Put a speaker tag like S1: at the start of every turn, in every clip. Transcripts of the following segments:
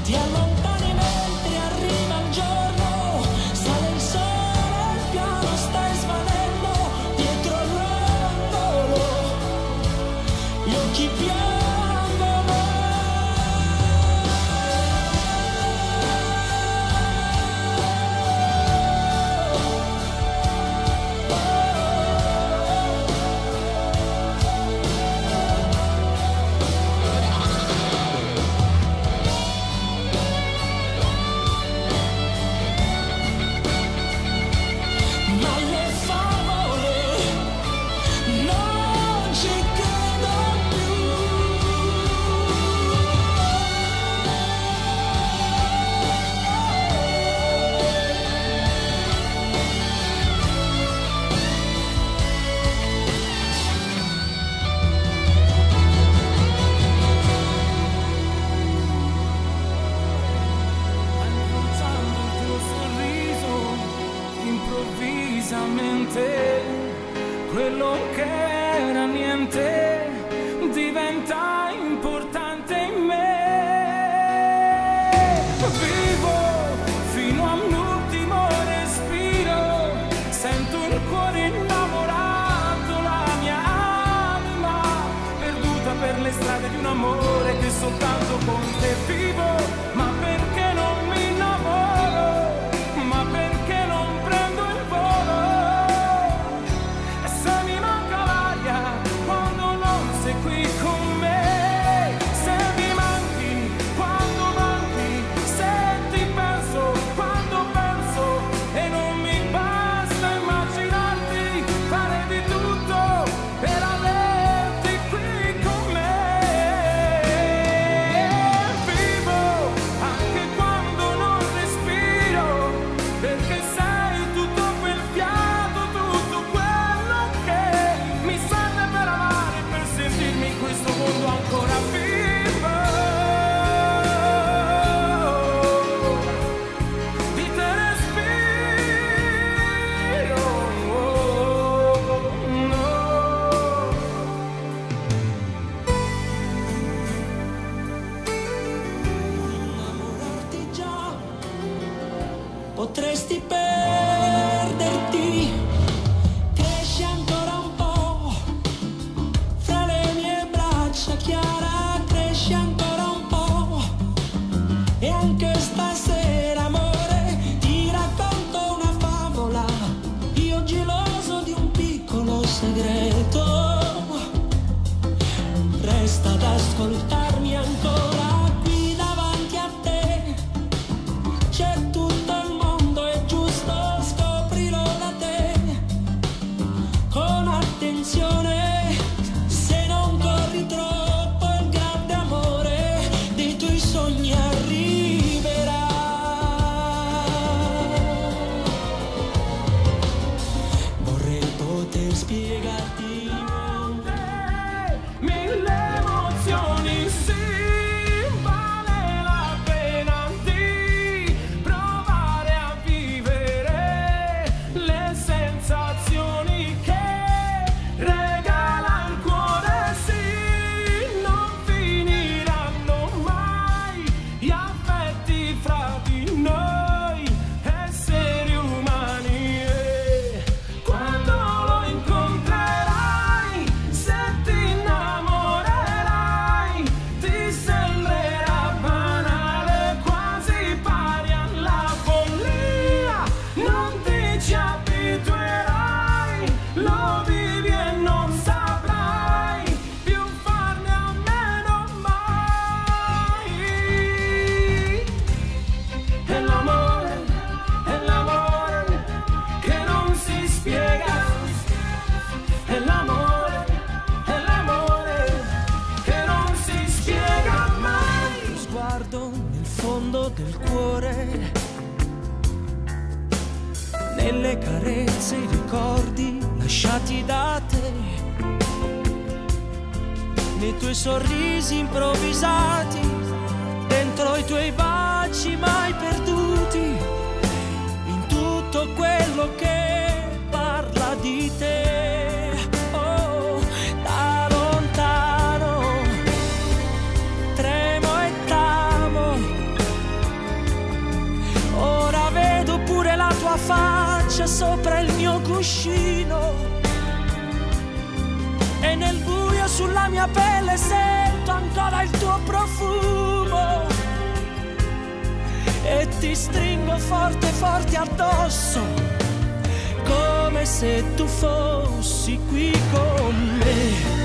S1: ti allontani mentre arriva il giorno, sale il sole, piano stai svanendo dietro l'angolo, gli occhi piangono.
S2: Quello che era niente diventa importante in me. Vivo fino all'ultimo respiro, sento il cuore innamorato, la mia anima perduta per le strade di un amore che soltanto con te vivo. Ma perché non mi innamoro? Ma perché non prendo il volo? Qui con me, se mi manchi, quando manchi, se ti penso, quando penso, e non mi basta immaginarti, fare di tutto per averti qui con me. Vivo anche quando non respiro, perché sei tutto quel fiato, tutto quello che mi serve per amare, sentirmi in questo mondo ancora vivo. Di te respiro, no.
S1: Innamorarti già, potresti perderti. Cresci ancora un po' fra le mie braccia, Chiara, cresci ancora un po'. E anche stasera, amore, ti racconto una favola, io geloso di un piccolo segreto. Resta ad ascoltarmi ancora qui davanti a te, c'è tutto il mondo, è giusto, scoprilo da te con attenzione. Se non corri troppo, il grande amore dei tuoi sogni arriverà. Vorrei poter spiegarti
S2: Mille emozioni, sì, vale la pena di provare a vivere le sensazioni che regala il cuore, sì, non finiranno mai gli affetti fra di noi, esseri umani, e quando lo incontrerai, se ti innamorerai, ti sembrerà banale, quasi pari alla follia, non ti ci abituerai, lo vivi e non saprai più farne a meno mai. È l'amore che non si spiega, è l'amore che non si spiega mai.
S1: lo sguardo nel fondo del cuore, nelle carezze, i ricordi lasciati da te, nei tuoi sorrisi improvvisati, dentro i tuoi baci mai perduti, in tutto quello che parla di te. Oh, da lontano tremo e tamo sopra il mio cuscino e nel buio sulla mia pelle sento ancora il tuo profumo e ti stringo forte forte addosso come se tu fossi qui con me.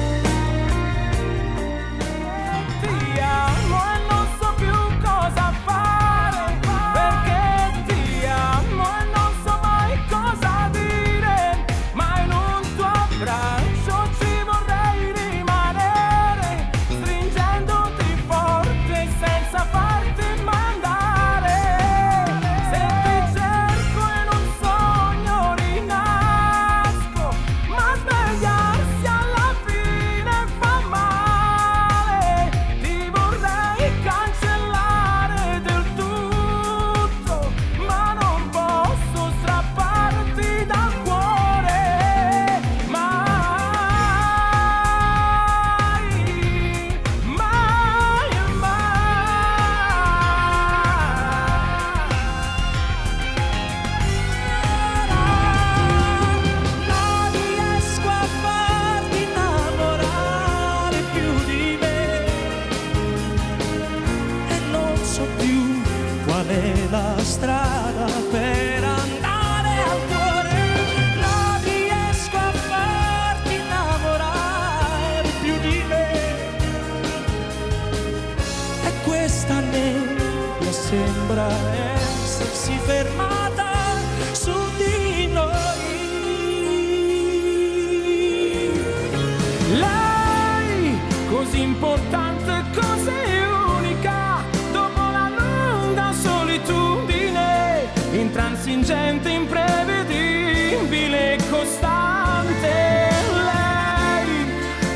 S2: Ti amo e non so più cosa fare, perché ti amo e non so mai cosa dire, ma in un tuo abbraccio ci vorrei rimanere, stringendoti forte senza farti mandare. Se ti cerco in un sogno rinasco, ma svegliarsi alla fine fa male. Ti vorrei cancellare del tutto, ma non posso strapparti dal cuore. Mai, mai,
S1: Non riesco a farti innamorare più di me e non so più qual è la strada per andare al cuore. Non riesco a farti innamorare più di me e questa nebbia sembra essersi fermata su di noi.
S2: lei, così importante, così unica, dopo la lunga solitudine, intransigente, imprevedibile e costante. Lei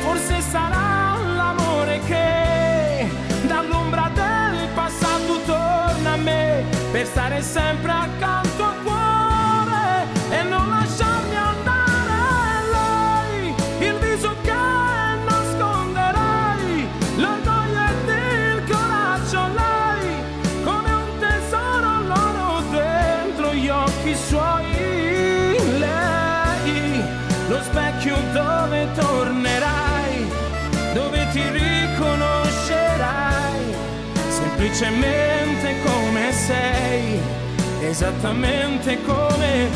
S2: forse sarà l'amore che dall'ombra del passato torna a me per stare sempre accanto al cuore e non lasciarmi andare. Lei, il viso che nasconderei, l'orgoglio ed il coraggio. Lei, come un tesoro l'oro dentro gli occhi suoi. Lei, lo specchio dove tornerai, dove ti riconoscerai, semplicemente come sei, esattamente come